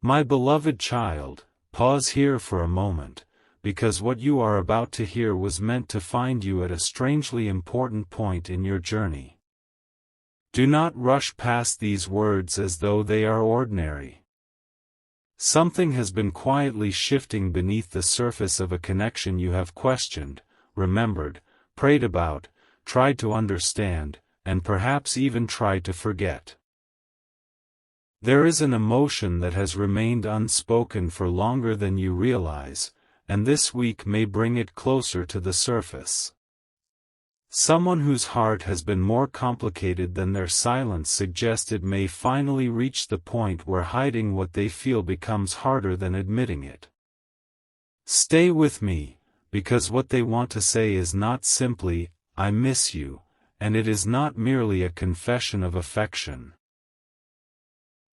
My beloved child, pause here for a moment, because what you are about to hear was meant to find you at a strangely important point in your journey. Do not rush past these words as though they are ordinary. Something has been quietly shifting beneath the surface of a connection you have questioned, remembered, prayed about, tried to understand, and perhaps even tried to forget. There is an emotion that has remained unspoken for longer than you realize, and this week may bring it closer to the surface. Someone whose heart has been more complicated than their silence suggested may finally reach the point where hiding what they feel becomes harder than admitting it. Stay with me, because what they want to say is not simply, "I miss you," and it is not merely a confession of affection.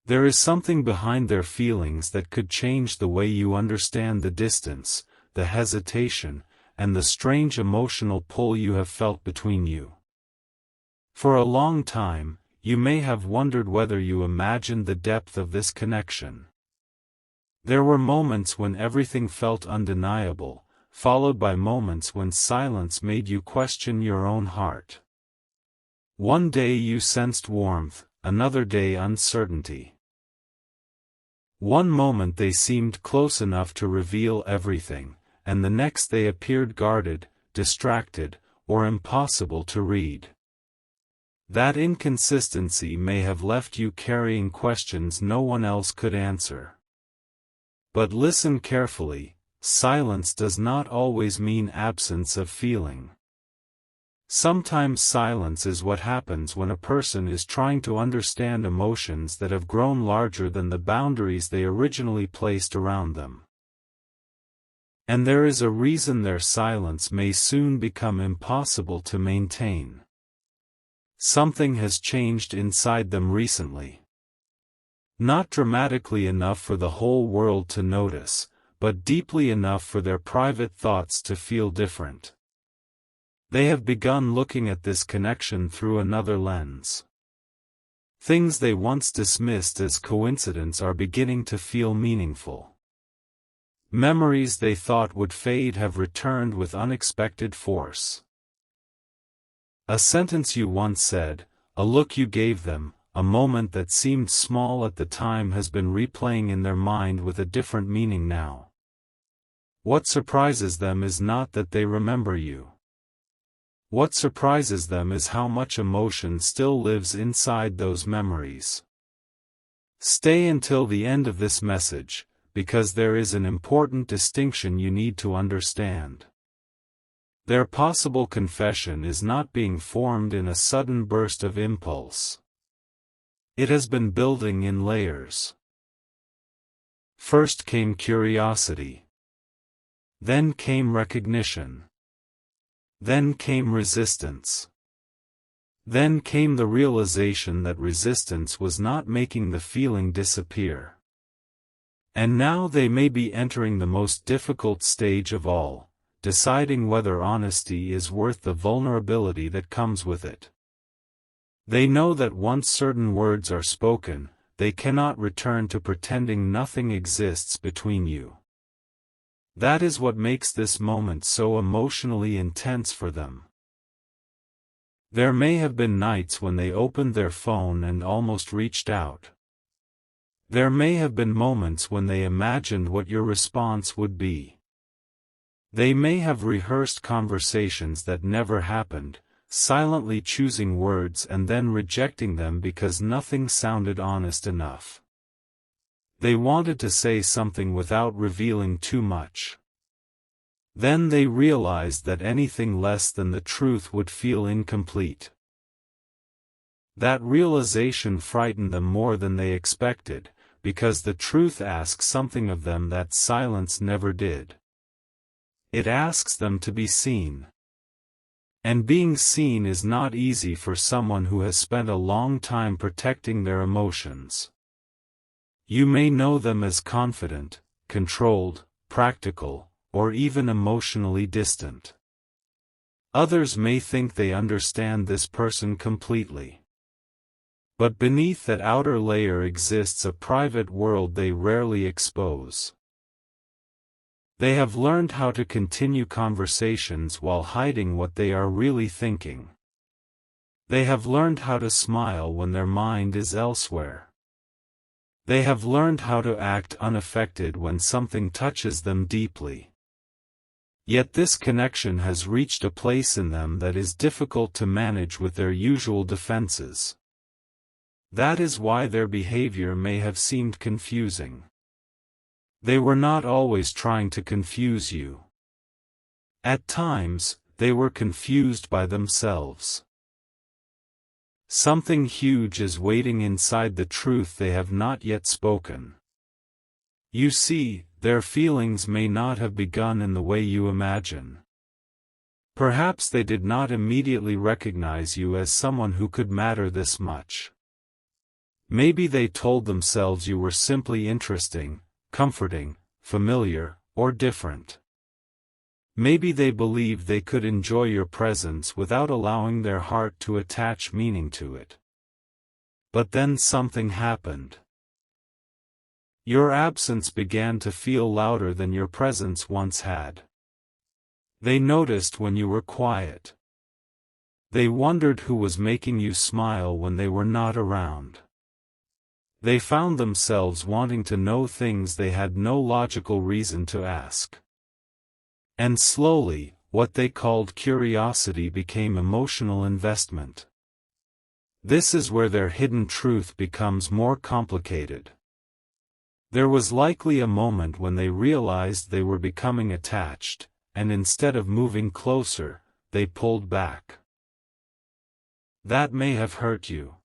There is something behind their feelings that could change the way you understand the distance, the hesitation, and the strange emotional pull you have felt between you. For a long time, you may have wondered whether you imagined the depth of this connection. There were moments when everything felt undeniable, followed by moments when silence made you question your own heart. One day you sensed warmth, another day uncertainty. One moment they seemed close enough to reveal everything, and the next they appeared guarded, distracted, or impossible to read. That inconsistency may have left you carrying questions no one else could answer. But listen carefully, silence does not always mean absence of feeling. Sometimes silence is what happens when a person is trying to understand emotions that have grown larger than the boundaries they originally placed around them. And there is a reason their silence may soon become impossible to maintain. Something has changed inside them recently. Not dramatically enough for the whole world to notice, but deeply enough for their private thoughts to feel different. They have begun looking at this connection through another lens. Things they once dismissed as coincidence are beginning to feel meaningful. Memories they thought would fade have returned with unexpected force. A sentence you once said, a look you gave them, a moment that seemed small at the time has been replaying in their mind with a different meaning now. What surprises them is not that they remember you. What surprises them is how much emotion still lives inside those memories. Stay until the end of this message, because there is an important distinction you need to understand. Their possible confession is not being formed in a sudden burst of impulse. It has been building in layers. First came curiosity. Then came recognition. Then came resistance. Then came the realization that resistance was not making the feeling disappear. And now they may be entering the most difficult stage of all, deciding whether honesty is worth the vulnerability that comes with it. They know that once certain words are spoken, they cannot return to pretending nothing exists between you. That is what makes this moment so emotionally intense for them. There may have been nights when they opened their phone and almost reached out. There may have been moments when they imagined what your response would be. They may have rehearsed conversations that never happened, silently choosing words and then rejecting them because nothing sounded honest enough. They wanted to say something without revealing too much. Then they realized that anything less than the truth would feel incomplete. That realization frightened them more than they expected, because the truth asks something of them that silence never did. It asks them to be seen. And being seen is not easy for someone who has spent a long time protecting their emotions. You may know them as confident, controlled, practical, or even emotionally distant. Others may think they understand this person completely. But beneath that outer layer exists a private world they rarely expose. They have learned how to continue conversations while hiding what they are really thinking. They have learned how to smile when their mind is elsewhere. They have learned how to act unaffected when something touches them deeply. Yet this connection has reached a place in them that is difficult to manage with their usual defenses. That is why their behavior may have seemed confusing. They were not always trying to confuse you. At times, they were confused by themselves. Something huge is waiting inside the truth they have not yet spoken. You see, their feelings may not have begun in the way you imagine. Perhaps they did not immediately recognize you as someone who could matter this much. Maybe they told themselves you were simply interesting, comforting, familiar, or different. Maybe they believed they could enjoy your presence without allowing their heart to attach meaning to it. But then something happened. Your absence began to feel louder than your presence once had. They noticed when you were quiet. They wondered who was making you smile when they were not around. They found themselves wanting to know things they had no logical reason to ask. And slowly, what they called curiosity became emotional investment. This is where their hidden truth becomes more complicated. There was likely a moment when they realized they were becoming attached, and instead of moving closer, they pulled back. That may have hurt you.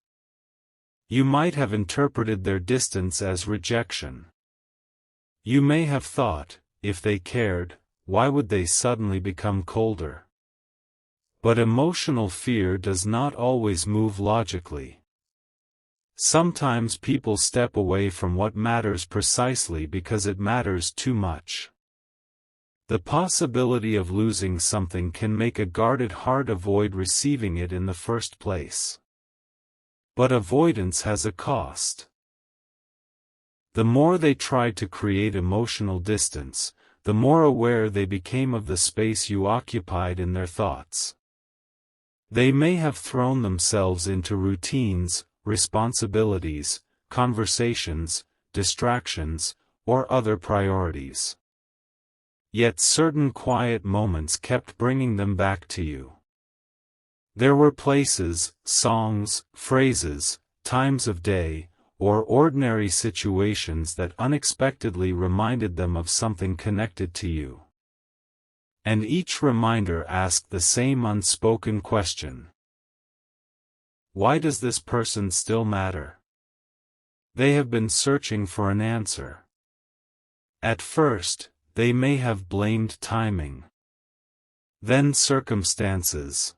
You might have interpreted their distance as rejection. You may have thought, if they cared, why would they suddenly become colder? But emotional fear does not always move logically. Sometimes people step away from what matters precisely because it matters too much. The possibility of losing something can make a guarded heart avoid receiving it in the first place. But avoidance has a cost. The more they tried to create emotional distance, the more aware they became of the space you occupied in their thoughts. They may have thrown themselves into routines, responsibilities, conversations, distractions, or other priorities. Yet certain quiet moments kept bringing them back to you. There were places, songs, phrases, times of day, or ordinary situations that unexpectedly reminded them of something connected to you. And each reminder asked the same unspoken question. Why does this person still matter? They have been searching for an answer. At first, they may have blamed timing. Then circumstances.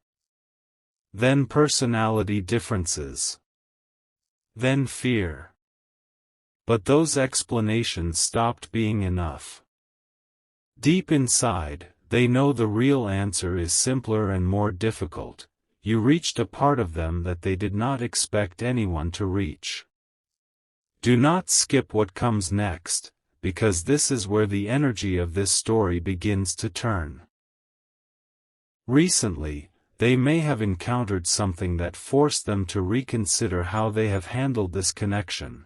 Then personality differences. Then fear. But those explanations stopped being enough. Deep inside, they know the real answer is simpler and more difficult. You reached a part of them that they did not expect anyone to reach. Do not skip what comes next, because this is where the energy of this story begins to turn. Recently, they may have encountered something that forced them to reconsider how they have handled this connection.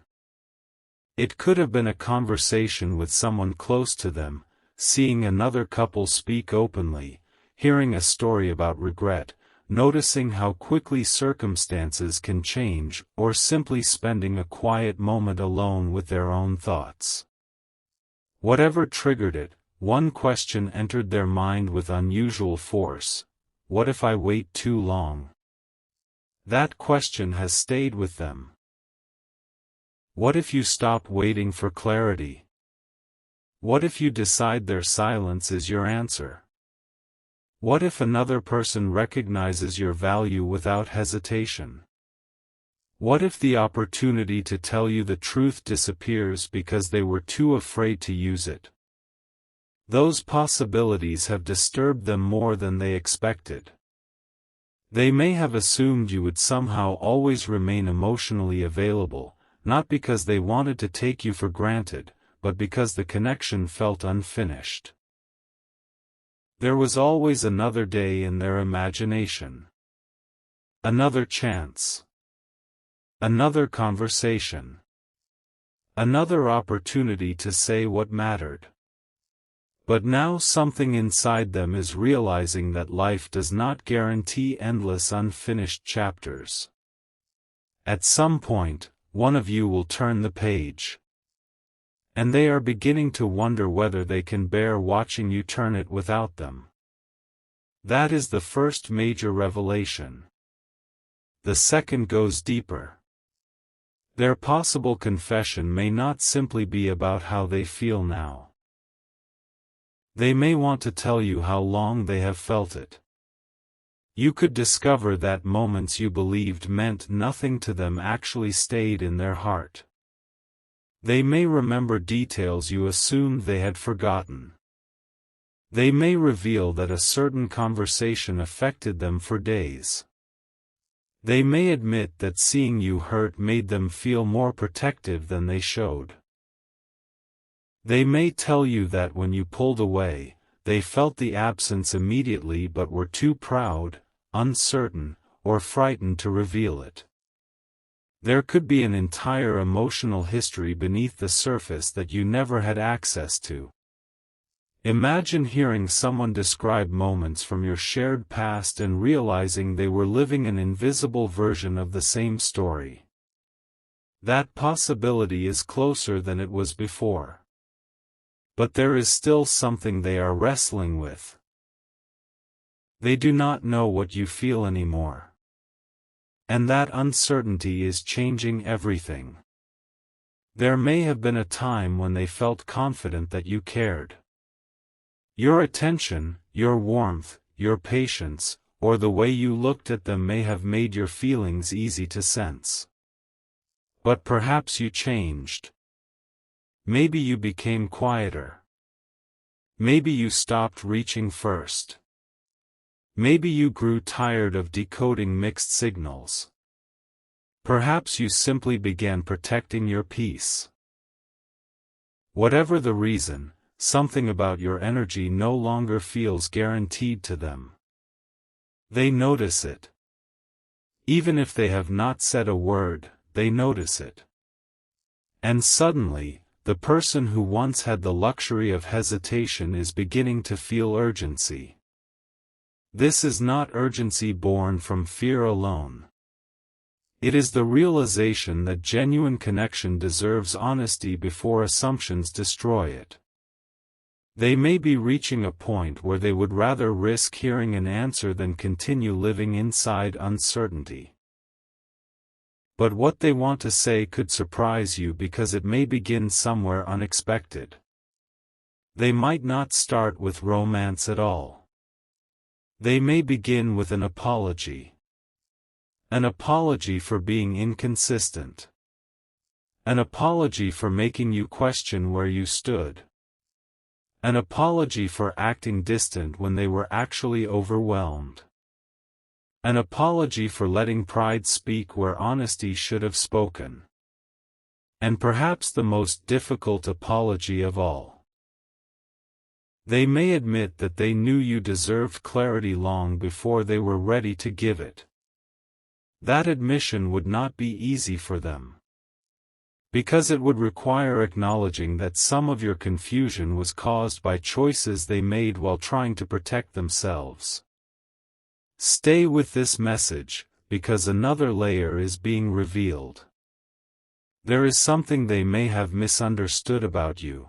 It could have been a conversation with someone close to them, seeing another couple speak openly, hearing a story about regret, noticing how quickly circumstances can change, or simply spending a quiet moment alone with their own thoughts. Whatever triggered it, one question entered their mind with unusual force. What if I wait too long? That question has stayed with them. What if you stop waiting for clarity? What if you decide their silence is your answer? What if another person recognizes your value without hesitation? What if the opportunity to tell you the truth disappears because they were too afraid to use it? Those possibilities have disturbed them more than they expected. They may have assumed you would somehow always remain emotionally available, not because they wanted to take you for granted, but because the connection felt unfinished. There was always another day in their imagination. Another chance. Another conversation. Another opportunity to say what mattered. But now something inside them is realizing that life does not guarantee endless unfinished chapters. At some point, one of you will turn the page. And they are beginning to wonder whether they can bear watching you turn it without them. That is the first major revelation. The second goes deeper. Their possible confession may not simply be about how they feel now. They may want to tell you how long they have felt it. You could discover that moments you believed meant nothing to them actually stayed in their heart. They may remember details you assumed they had forgotten. They may reveal that a certain conversation affected them for days. They may admit that seeing you hurt made them feel more protective than they showed. They may tell you that when you pulled away, they felt the absence immediately but were too proud, uncertain, or frightened to reveal it. There could be an entire emotional history beneath the surface that you never had access to. Imagine hearing someone describe moments from your shared past and realizing they were living an invisible version of the same story. That possibility is closer than it was before. But there is still something they are wrestling with. They do not know what you feel anymore. And that uncertainty is changing everything. There may have been a time when they felt confident that you cared. Your attention, your warmth, your patience, or the way you looked at them may have made your feelings easy to sense. But perhaps you changed. Maybe you became quieter. Maybe you stopped reaching first. Maybe you grew tired of decoding mixed signals. Perhaps you simply began protecting your peace. Whatever the reason, something about your energy no longer feels guaranteed to them. They notice it. Even if they have not said a word, they notice it. And suddenly, the person who once had the luxury of hesitation is beginning to feel urgency. This is not urgency born from fear alone. It is the realization that genuine connection deserves honesty before assumptions destroy it. They may be reaching a point where they would rather risk hearing an answer than continue living inside uncertainty. But what they want to say could surprise you because it may begin somewhere unexpected. They might not start with romance at all. They may begin with an apology. An apology for being inconsistent. An apology for making you question where you stood. An apology for acting distant when they were actually overwhelmed. An apology for letting pride speak where honesty should have spoken. And perhaps the most difficult apology of all. They may admit that they knew you deserved clarity long before they were ready to give it. That admission would not be easy for them. Because it would require acknowledging that some of your confusion was caused by choices they made while trying to protect themselves. Stay with this message, because another layer is being revealed. There is something they may have misunderstood about you.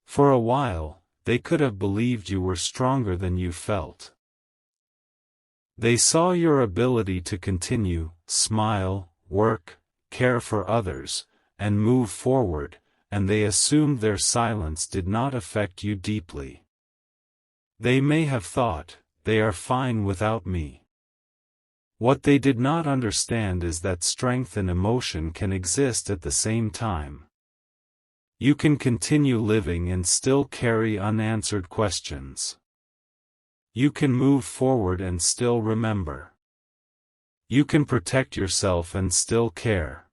For a while, they could have believed you were stronger than you felt. They saw your ability to continue, smile, work, care for others, and move forward, and they assumed their silence did not affect you deeply. They may have thought, they are fine without me. What they did not understand is that strength and emotion can exist at the same time. You can continue living and still carry unanswered questions. You can move forward and still remember. You can protect yourself and still care.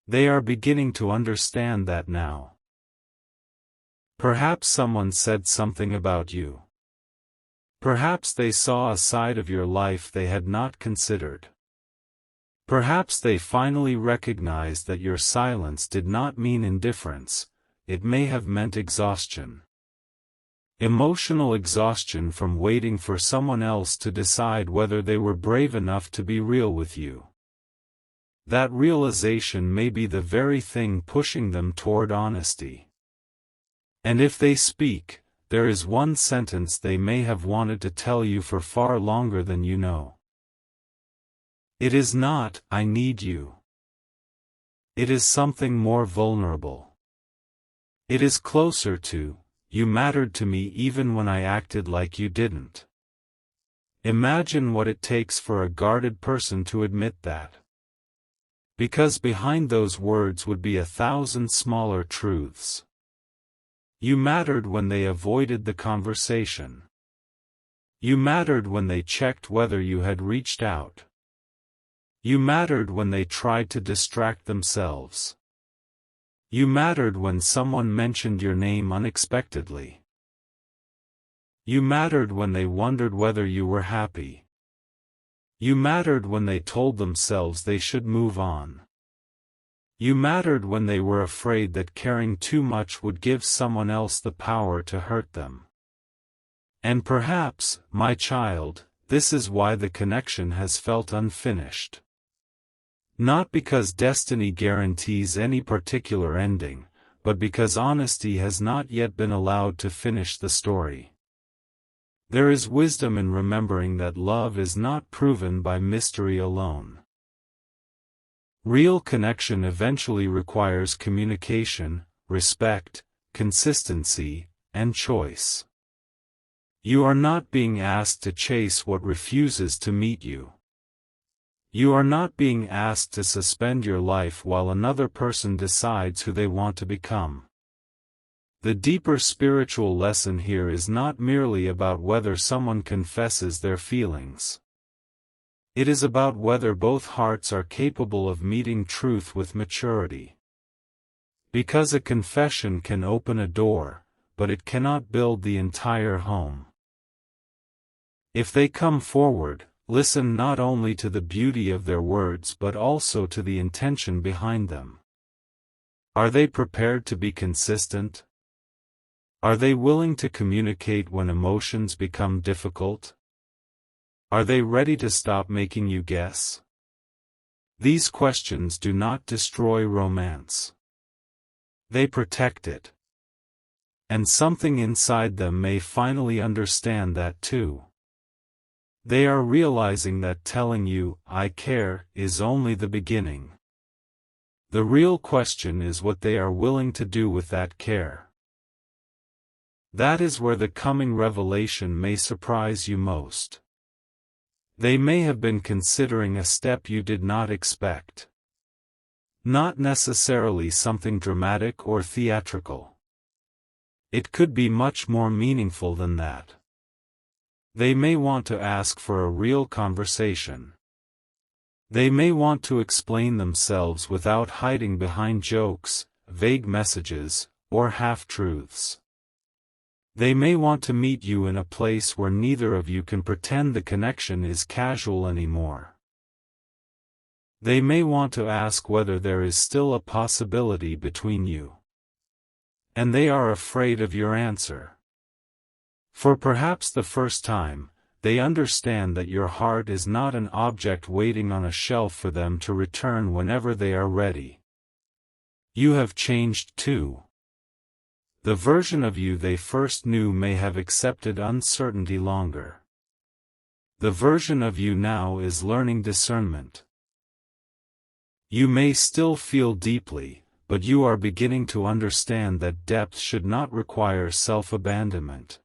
They are beginning to understand that now. Perhaps someone said something about you. Perhaps they saw a side of your life they had not considered. Perhaps they finally recognized that your silence did not mean indifference, it may have meant exhaustion. Emotional exhaustion from waiting for someone else to decide whether they were brave enough to be real with you. That realization may be the very thing pushing them toward honesty. And if they speak, there is one sentence they may have wanted to tell you for far longer than you know. It is not, "I need you." It is something more vulnerable. It is closer to, "You mattered to me even when I acted like you didn't." Imagine what it takes for a guarded person to admit that. Because behind those words would be 1,000 smaller truths. You mattered when they avoided the conversation. You mattered when they checked whether you had reached out. You mattered when they tried to distract themselves. You mattered when someone mentioned your name unexpectedly. You mattered when they wondered whether you were happy. You mattered when they told themselves they should move on. You mattered when they were afraid that caring too much would give someone else the power to hurt them. And perhaps, my child, this is why the connection has felt unfinished. Not because destiny guarantees any particular ending, but because honesty has not yet been allowed to finish the story. There is wisdom in remembering that love is not proven by mystery alone. Real connection eventually requires communication, respect, consistency, and choice. You are not being asked to chase what refuses to meet you. You are not being asked to suspend your life while another person decides who they want to become. The deeper spiritual lesson here is not merely about whether someone confesses their feelings. It is about whether both hearts are capable of meeting truth with maturity. Because a confession can open a door, but it cannot build the entire home. If they come forward, listen not only to the beauty of their words but also to the intention behind them. Are they prepared to be consistent? Are they willing to communicate when emotions become difficult? Are they ready to stop making you guess? These questions do not destroy romance. They protect it. And something inside them may finally understand that too. They are realizing that telling you, "I care," is only the beginning. The real question is what they are willing to do with that care. That is where the coming revelation may surprise you most. They may have been considering a step you did not expect. Not necessarily something dramatic or theatrical. It could be much more meaningful than that. They may want to ask for a real conversation. They may want to explain themselves without hiding behind jokes, vague messages, or half-truths. They may want to meet you in a place where neither of you can pretend the connection is casual anymore. They may want to ask whether there is still a possibility between you. And they are afraid of your answer. For perhaps the first time, they understand that your heart is not an object waiting on a shelf for them to return whenever they are ready. You have changed too. The version of you they first knew may have accepted uncertainty longer. The version of you now is learning discernment. You may still feel deeply, but you are beginning to understand that depth should not require self-abandonment.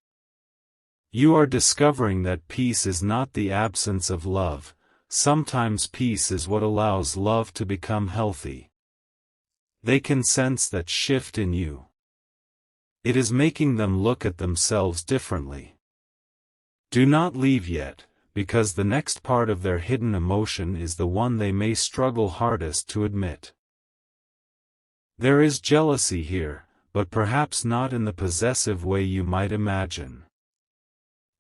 You are discovering that peace is not the absence of love, sometimes peace is what allows love to become healthy. They can sense that shift in you. It is making them look at themselves differently. Do not leave yet, because the next part of their hidden emotion is the one they may struggle hardest to admit. There is jealousy here, but perhaps not in the possessive way you might imagine.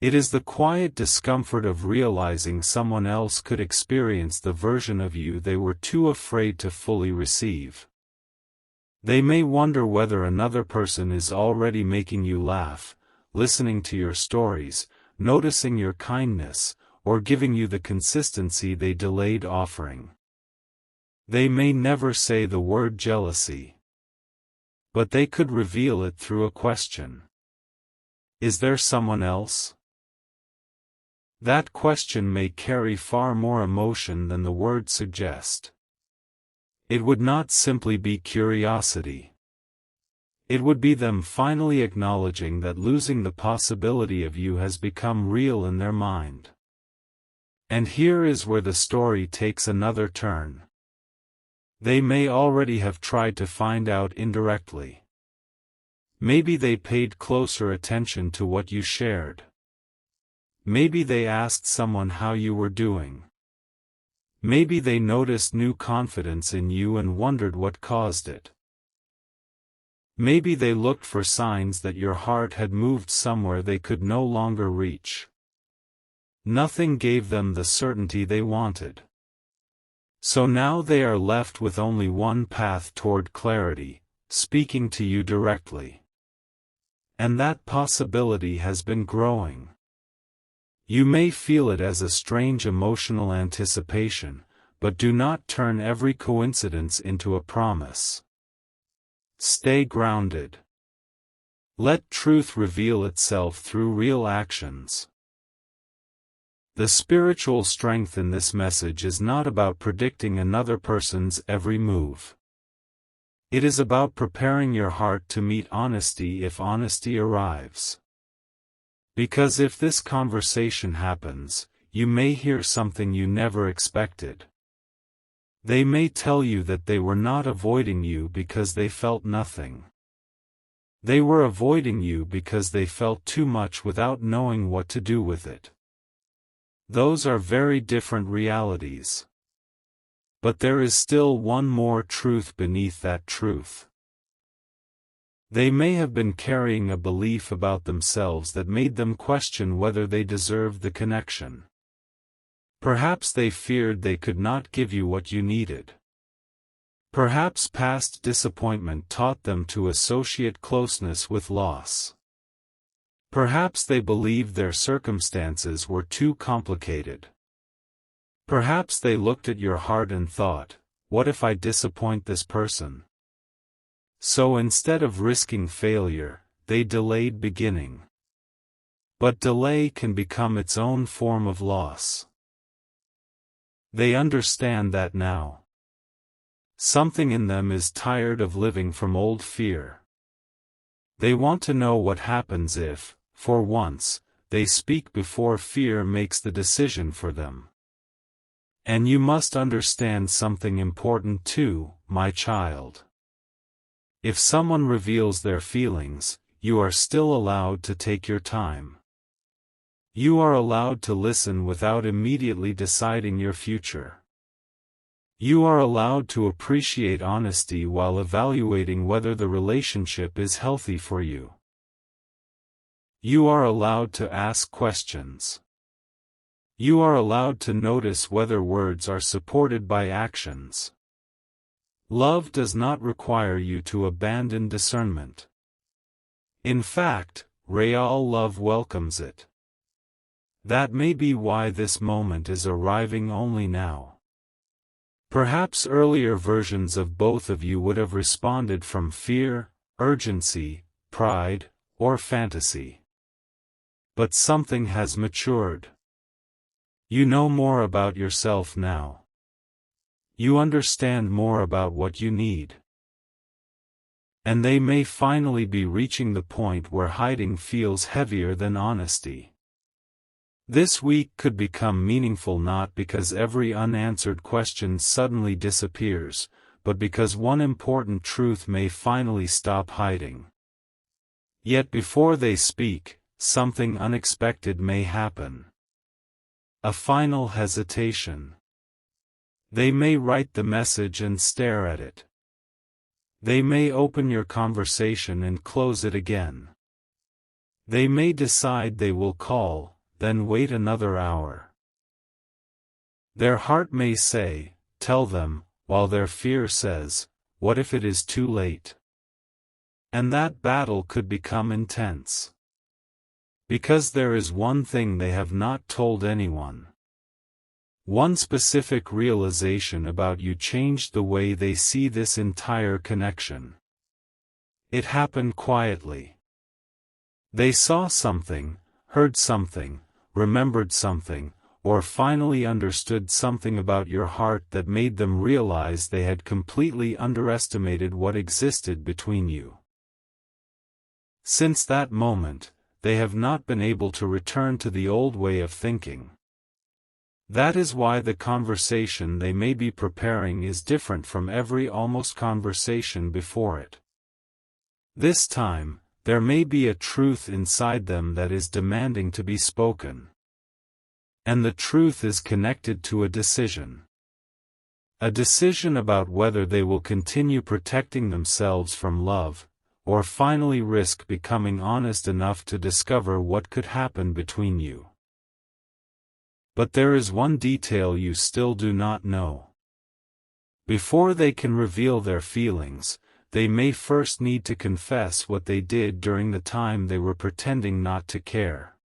It is the quiet discomfort of realizing someone else could experience the version of you they were too afraid to fully receive. They may wonder whether another person is already making you laugh, listening to your stories, noticing your kindness, or giving you the consistency they delayed offering. They may never say the word jealousy, but they could reveal it through a question. Is there someone else? That question may carry far more emotion than the words suggest. It would not simply be curiosity. It would be them finally acknowledging that losing the possibility of you has become real in their mind. And here is where the story takes another turn. They may already have tried to find out indirectly. Maybe they paid closer attention to what you shared. Maybe they asked someone how you were doing. Maybe they noticed new confidence in you and wondered what caused it. Maybe they looked for signs that your heart had moved somewhere they could no longer reach. Nothing gave them the certainty they wanted. So now they are left with only one path toward clarity, speaking to you directly. And that possibility has been growing. You may feel it as a strange emotional anticipation, but do not turn every coincidence into a promise. Stay grounded. Let truth reveal itself through real actions. The spiritual strength in this message is not about predicting another person's every move. It is about preparing your heart to meet honesty if honesty arrives. Because if this conversation happens, you may hear something you never expected. They may tell you that they were not avoiding you because they felt nothing. They were avoiding you because they felt too much without knowing what to do with it. Those are very different realities. But there is still one more truth beneath that truth. They may have been carrying a belief about themselves that made them question whether they deserved the connection. Perhaps they feared they could not give you what you needed. Perhaps past disappointment taught them to associate closeness with loss. Perhaps they believed their circumstances were too complicated. Perhaps they looked at your heart and thought, what if I disappoint this person? So instead of risking failure, they delayed beginning. But delay can become its own form of loss. They understand that now. Something in them is tired of living from old fear. They want to know what happens if, for once, they speak before fear makes the decision for them. And you must understand something important too, my child. If someone reveals their feelings, you are still allowed to take your time. You are allowed to listen without immediately deciding your future. You are allowed to appreciate honesty while evaluating whether the relationship is healthy for you. You are allowed to ask questions. You are allowed to notice whether words are supported by actions. Love does not require you to abandon discernment. In fact, real love welcomes it. That may be why this moment is arriving only now. Perhaps earlier versions of both of you would have responded from fear, urgency, pride, or fantasy. But something has matured. You know more about yourself now. You understand more about what you need. And they may finally be reaching the point where hiding feels heavier than honesty. This week could become meaningful not because every unanswered question suddenly disappears, but because one important truth may finally stop hiding. Yet before they speak, something unexpected may happen. A final hesitation. They may write the message and stare at it. They may open your conversation and close it again. They may decide they will call, then wait another hour. Their heart may say, tell them, while their fear says, what if it is too late? And that battle could become intense. Because there is one thing they have not told anyone. One specific realization about you changed the way they see this entire connection. It happened quietly. They saw something, heard something, remembered something, or finally understood something about your heart that made them realize they had completely underestimated what existed between you. Since that moment, they have not been able to return to the old way of thinking. That is why the conversation they may be preparing is different from every almost conversation before it. This time, there may be a truth inside them that is demanding to be spoken. And the truth is connected to a decision. A decision about whether they will continue protecting themselves from love, or finally risk becoming honest enough to discover what could happen between you. But there is one detail you still do not know. Before they can reveal their feelings, they may first need to confess what they did during the time they were pretending not to care.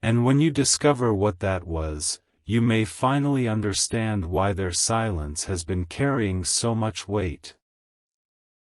And when you discover what that was, you may finally understand why their silence has been carrying so much weight.